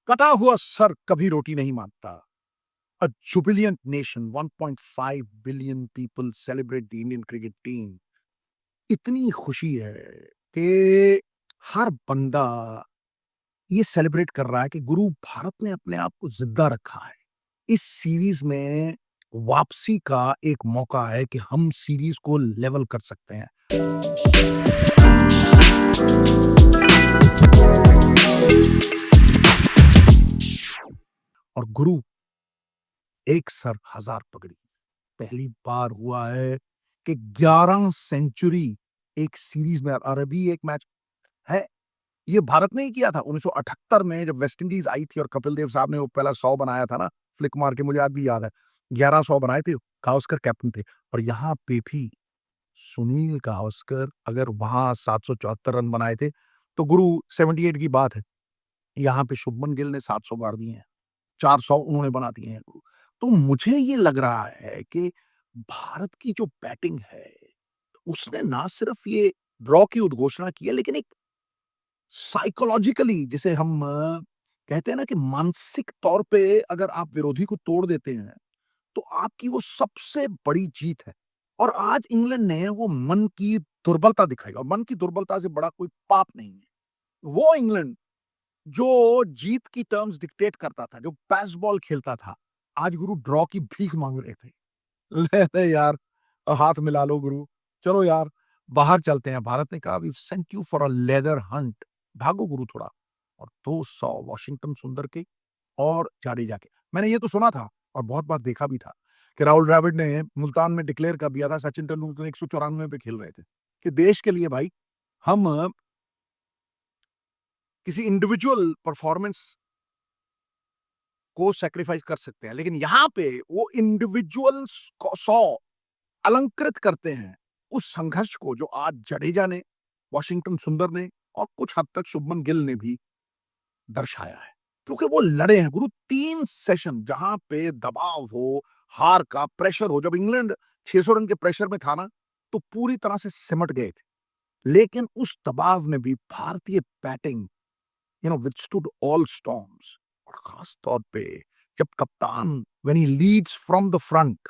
कटा हुआ सर कभी रोटी नहीं मांगता। A jubilant nation, 1.5 billion people celebrate the Indian cricket team. इतनी खुशी है कि हर बंदा ये सेलिब्रेट कर रहा है कि गुरु भारत ने अपने आप को जिंदा रखा है। इस सीरीज में वापसी का एक मौका है कि हम सीरीज को लेवल कर सकते हैं। और गुरु एक सर हजार पगड़ी। पहली बार हुआ है कि 11 सेंचुरी एक सीरीज में, और अभी एक मैच है ये भारत ने ही किया था 1978 में जब वेस्ट इंडीज आई थी और कपिल देव साहब ने वो पहला 100 बनाया था ना, फ्लिक मार के, मुझे आज भी याद है। 11 100 बनाए थे, गावस्कर कैप्टन थे। और यहाँ पे भी सुनील गावस्कर अगर वहां 774 रन बनाए थे तो गुरु 78 की बात है। यहाँ पे शुभमन गिल ने 700 गाड़ दिए हैं, 400 उन्होंने बना दिए हैं गुरु। तो मुझे ये लग रहा है कि भारत की जो बैटिंग है उसने ना सिर्फ ये ड्रॉ की उद्घोषणा की है, लेकिन एक साइकोलॉजिकली, जिसे हम कहते हैं ना कि मानसिक तौर पे अगर आप विरोधी को तोड़ देते हैं तो आपकी वो सबसे बड़ी जीत है। और आज इंग्लैंड ने वो मन की दुर्बलता दिखाई, और मन की दुर्बलता से बड़ा कोई पाप नहीं है। वो इंग्लैंड जो जीत की टर्म्स डिक्टेट करता था, जो पैस बॉल खेलता था, आज गुरु ड्रॉ की भीख मांग रहे थे। ले ले यार, हाथ मिला लो गुरु, चलो यार बाहर चलते हैं। भारत ने कहा we sent you for a leather hunt, भागो गुरु थोड़ा। और 200 वॉशिंगटन सुंदर के और जाडेजा के। मैंने ये तो सुना था और बहुत बार देखा भी था कि राहुल द्रविड़ ने मुल्तान में डिक्लेयर कर दिया था, सचिन तेंदुलकर 194 पे खेल रहे थे, कि देश के लिए भाई हम किसी इंडिविजुअल परफॉर्मेंस को सैक्रिफाइस कर सकते हैं, लेकिन यहाँ पे वो इंडिविजुअल 100 अलंकृत करते हैं उस संघर्ष को जो आज जडेजा ने, वॉशिंगटन सुंदर ने और कुछ हद तक शुभमन गिल ने भी दर्शाया है। क्योंकि वो लड़े हैं गुरु 3 सेशन, जहां पे दबाव हो, हार का प्रेशर हो। जब इंग्लैंड 600 रन के प्रेशर में था ना, तो पूरी तरह से सिमट गए थे। लेकिन उस दबाव में भी भारतीय बैटिंग विथस्टूड ऑल स्टॉर्म्स। और खास तौर पे जब कप्तान when he leads from the front,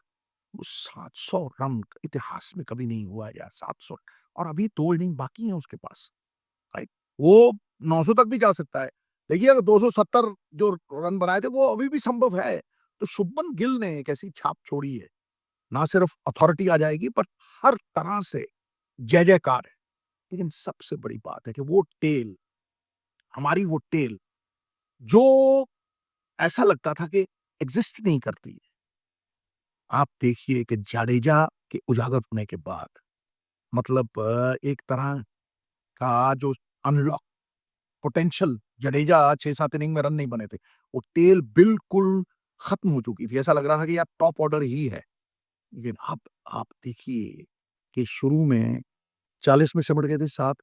वो 700 रन इतिहास में कभी नहीं हुआ यार, 700। और अभी 2 इनिंग बाकी हैं उसके पास, राइट? वो 900 तक भी जा सकता है। देखिए अगर 270 जो रन बनाए थे वो अभी भी संभव है। तो शुभमन गिल ने एक ऐसी छाप छोड़ी है, ना सिर्फ अथॉरिटी आ जाएगी पर हर तरह से जय जयकार है। लेकिन सबसे बड़ी बात है कि वो टेल, हमारी वो टेल जो ऐसा लगता था कि एग्जिस्ट नहीं करती है, आप देखिए कि जाडेजा के उजागर होने के बाद, मतलब एक तरह का जो अनलॉक पोटेंशियल, जडेजा 6-7 इनिंग में रन नहीं बने थे। वो टेल बिल्कुल खत्म हो चुकी थी। ऐसा लग रहा था कि यार टॉप ऑर्डर ही है। लेकिन अब आप देखिए कि शुरू में 40 में सिमट गए थे 7,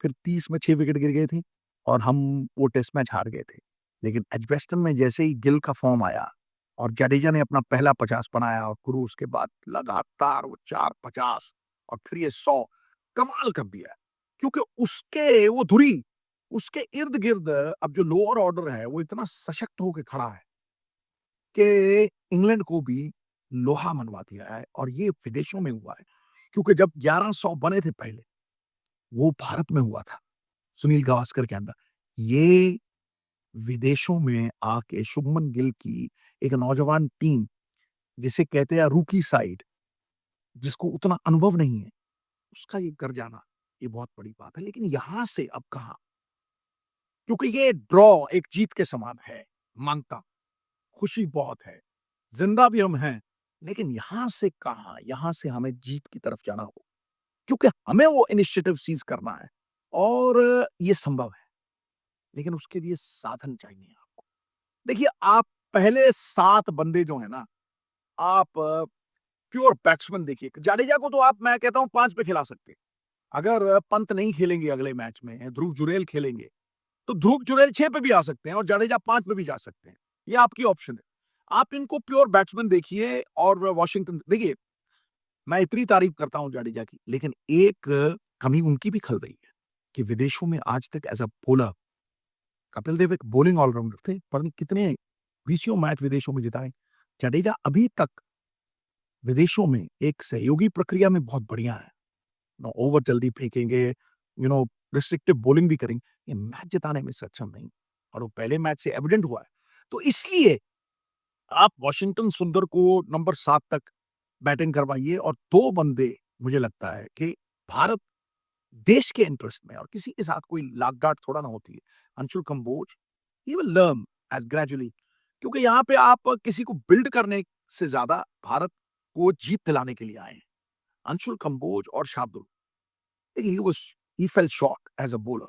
फिर 30 में 6 विकेट गिर गए थे और हम वो टेस्ट मैच हार गए थे। लेकिन एजबेस्टन में जैसे ही गिल का फॉर्म आया और जडेजा ने अपना पहला 50 बनाया और गुरु उसके बाद लगातार वो 4 50 और फिर ये 100, कमाल कर दिया। क्योंकि उसके वो धुरी, उसके इर्द-गिर्द अब जो लोअर ऑर्डर है वो इतना सशक्त होके खड़ा है कि इंग्लैंड को भी लोहा मनवा दिया है। और ये विदेशों में हुआ है, क्योंकि जब 1100 बने थे पहले, वो भारत में हुआ था, सुनील गावस्कर के अंदर। ये विदेशों में आके शुभमन गिल की एक नौजवान टीम, जिसे कहते हैं रूकी साइड, जिसको उतना अनुभव नहीं है, उसका ये कर जाना, ये बहुत बड़ी बात है। लेकिन यहां से अब कहां, क्योंकि ये ड्रॉ एक जीत के समान है, मानता, खुशी बहुत है, जिंदा भी हम हैं, लेकिन यहां से कहां, यहां से हमें जीत की तरफ जाना हो, क्योंकि हमें वो इनिशिएटिव सीज करना है। और ये संभव है, लेकिन उसके लिए साधन चाहिए आपको। देखिए आप पहले 7 बंदे जो है ना, आप प्योर बैट्समैन देखिए। जाडेजा को तो आप, मैं कहता हूं, 5 पे खिला सकते हैं। अगर पंत नहीं खेलेंगे अगले मैच में, ध्रुव जुरैल खेलेंगे, तो ध्रुव जुरैल 6 पे भी आ सकते हैं और जाडेजा 5 पे भी जा सकते हैं। ये आपकी ऑप्शन है। आप इनको प्योर बैट्समैन देखिए। और वॉशिंगटन देखिए, मैं इतनी तारीफ करता हूं जाडेजा की, लेकिन एक कमी उनकी भी खल रही है कि विदेशों में आज तक as a bowler Kapil Dev एक बॉलिंग ऑलराउंडर थे, पर कितने बीसियों मैच विदेशों में जिताए। जडेजा अभी तक विदेशों में एक सहयोगी प्रक्रिया में बहुत बढ़िया है। ना ओवर जल्दी फेंकेंगे, रिस्ट्रिक्टिव बॉलिंग भी करेंगे, ये मैच जिताने में सक्षम नहीं, और वो पहले मैच से एविडेंट हुआ है। तो इसलिए आप वॉशिंगटन सुंदर को नंबर 7 तक बैटिंग करवाइए, और 2 बंदे मुझे लगता है कि भारत देश के इंटरेस्ट में, और किसी के साथ कोई लाग-डाट थोड़ा ना होती है। Anshul Kamboj, he will learn as gradually, क्योंकि यहाँ पे आप किसी को बिल्ड करने से ज़्यादा भारत को जीत दिलाने के लिए आए हैं। अंशुल कंबोज और Shardul, he was he fail short as a bowler,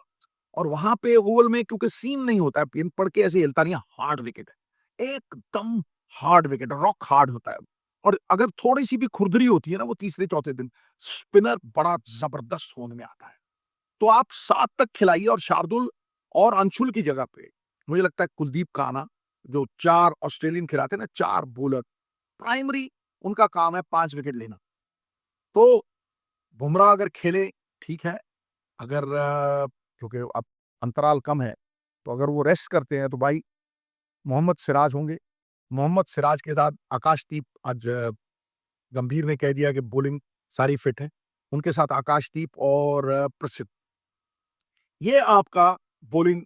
और वहाँ पे ओवल में क्योंकि सीम नहीं होता है, पिन पड़ के ऐसे हिलता नहीं है, हार्ड विकेट है। एकदम हार्ड विकेट, रॉक हार्ड होता है। और अगर थोड़ी-सी भी खुरदरी होती है ना, वो तीसरे-चौथे दिन स्पिनर बड़ा ज़बरदस्त होने में आता है। तो आप 7 तक खिलाइए, और शार्दुल और अंशुल की जगह पे मुझे लगता है कुलदीप का आना, जो 4 ऑस्ट्रेलियन खिलाते हैं ना, 4 बॉलर, प्राइमरी उनका काम है 5 विकेट लेना। तो बुमराह अगर खेले, ठीक है, अगर क्योंकि अब अंतराल कम है, तो अगर वो रेस्ट करते हैं तो भाई मोहम्मद सिराज होंगे। मोहम्मद सिराज के साथ आकाशदीप, आज गंभीर ने कह दिया कि बॉलिंग सारी फिट है। उनके साथ आकाशदीप और प्रसिद्ध, ये आपका बॉलिंग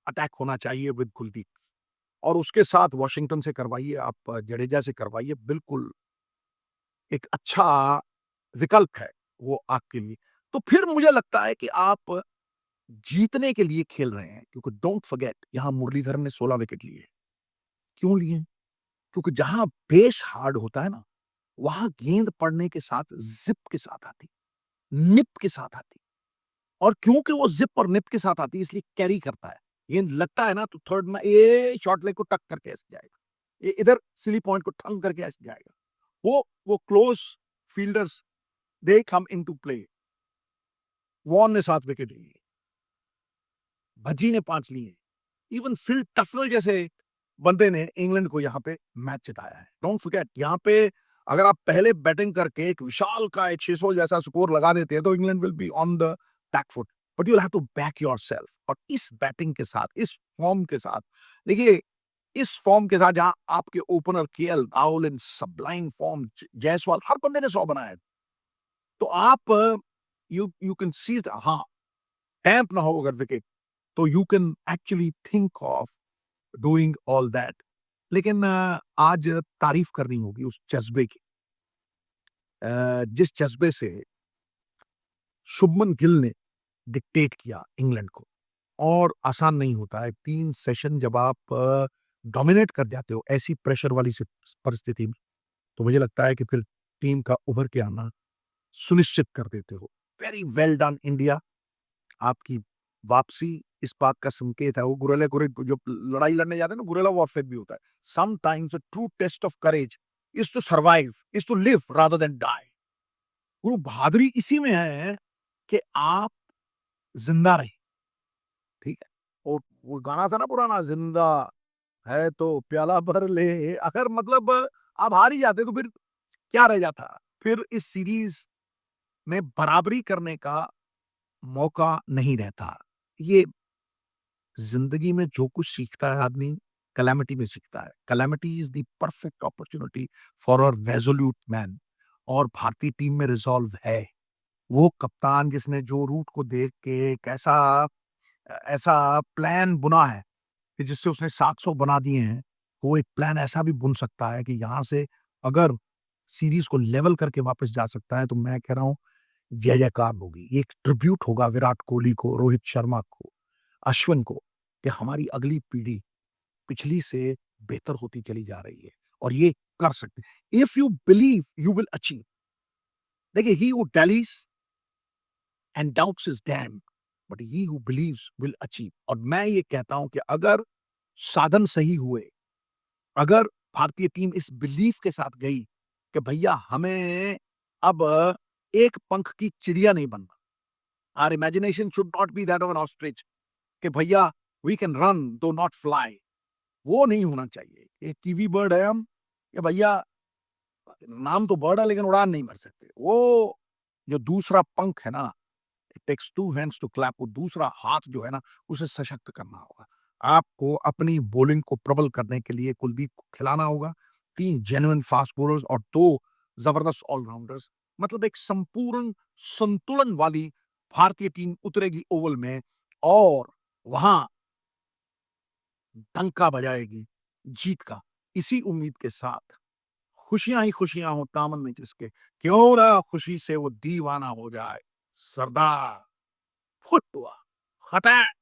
अटैक होना चाहिए विद कुलदीप, और उसके साथ वॉशिंगटन से करवाइए, आप जडेजा से करवाइए, बिल्कुल एक अच्छा विकल्प है वो आपके लिए। तो फिर मुझे लगता है कि आप जीतने के लिए खेल रहे हैं, क्योंकि डोंट फॉरगेट यहाँ मुरलीधरन ने 16 विकेट लिए। क्यों लिए? क्योंकि जहाँ बेस हार्ड होता है ना, वहाँ गेंद पड़ने के साथ ज़िप के साथ आती, निप के साथ आती, और क्योंकि वो ज़िप और निप के साथ आती है, इसलिए कैरी करता है। गेंद लगता है ना, तो थर्ड में ये शॉर्ट लेग को टक करके ऐसे जाएगा। ये इधर सिली पॉइंट को ठंग करके ऐसे जाएगा। वो क्लोज़ फील्डर्स, दे कम इंटू प्ले। वॉर्न ने 7 विकेट लिए, भज्जी ने 5 लिए, इवन फिल टफनल जैसे बंदे ने इंग्लैंड को यहाँ पे मैच जिताया है। डोंट फॉरगेट, यहाँ पे अगर आप पहले बैटिंग करके एक विशालकाय 600 जैसा स्कोर लगा देते हैं, तो England will be on the back foot, but you will have to back yourself. और इस बैटिंग के साथ, इस फॉर्म के साथ, देखिए, इस फॉर्म के साथ जहाँ आपके ओपनर केएल राहुल इन सबलाइन फॉर्म, जायसवाल, हर बंदे ने 100 बनाया है। तो आप यू यू कैन सीज, हाँ, टैम्प ना हो अगर विकेट, तो you can actually think of doing all that. लेकिन आज तारीफ करनी होगी उस जज्बे की, जिस जज्बे से शुभमन गिल ने डिक्टेट किया इंग्लैंड को। और आसान नहीं होता है 3 सेशन जब आप डोमिनेट कर जाते हो ऐसी प्रेशर वाली परिस्थिति में, तो मुझे लगता है कि फिर टीम का उभर के आना सुनिश्चित कर देते हो। वेरी वेल डन इंडिया, आपकी वापसी इस बात का संकेत है। वो गुरेला गुरे जो लड़ाई लड़ने जाते हैं ना, गुरेला वॉरफेयर भी होता है। Sometimes a true test of courage is to survive, is to live rather than die. वो बहादुरी इसी में है कि आप जिंदा रहे, ठीक है। और वो गाना था ना पुराना, जिंदा है तो प्याला भर ले, अगर मतलब आप हार ही जाते तो फिर क्या रह जाता। फिर इस सीरीज में बराबरी करने का मौका नहीं रहता। ये जिंदगी में जो कुछ सीखता है आदमी, कैलेमिटी में सीखता है। Calamity is the perfect opportunity for a resolute man, और भारतीय टीम में रिजॉल्व है। वो कप्तान जिसने जो रूट को देख के एक ऐसा ऐसा प्लान बुना है कि जिससे उसने 700 बना दिए हैं, वो एक प्लान ऐसा भी बुन सकता है कि यहाँ से अगर सीरीज को लेवल करके वापस जा सकता है, तो मैं कह रहा हूँ जय जयकार होगी। ये एक ट्रिब्यूट होगा विराट कोहली को, रोहित शर्मा को, अश्विन को, कि हमारी अगली पीढ़ी पिछली से बेहतर होती चली जा रही है, और ये कर सकते हैं। If you believe you will achieve. देखिए, he who dallies and doubts is damned, but he who believes will achieve. और मैं ये कहता हूं कि अगर साधन सही हुए, अगर भारतीय टीम इस बिलीफ के साथ गई कि भैया हमें अब एक पंख की चिड़िया नहीं बनना, our imagination should not be that of an ostrich, कि भैया we can run though not fly, वो नहीं होना चाहिए। एक कीवी बर्ड है हम, कि भैया नाम तो बर्ड है लेकिन उड़ान नहीं भर सकते। वो जो दूसरा पंख है ना, takes two hands to clap, वो दूसरा हाथ जो है ना उसे सशक्त करना होगा। आपको अपनी बॉलिंग को प्रबल करने के लिए कुलदीप को खिलाना होगा 3 जेन्युइन फास्ट बॉलर्स और 2 जबरदस्त ऑलराउंडर्स, मतलब एक संपूर्ण संतुलन वाली भारतीय टीम उतरेगी ओवल में और वहां डंका बजाएगी जीत का। इसी उम्मीद के साथ खुशियां ही खुशियां हो दामन में जिसके, क्यों ना खुशी से वो दीवाना हो जाए। सरदार फुट हुआ, खतैत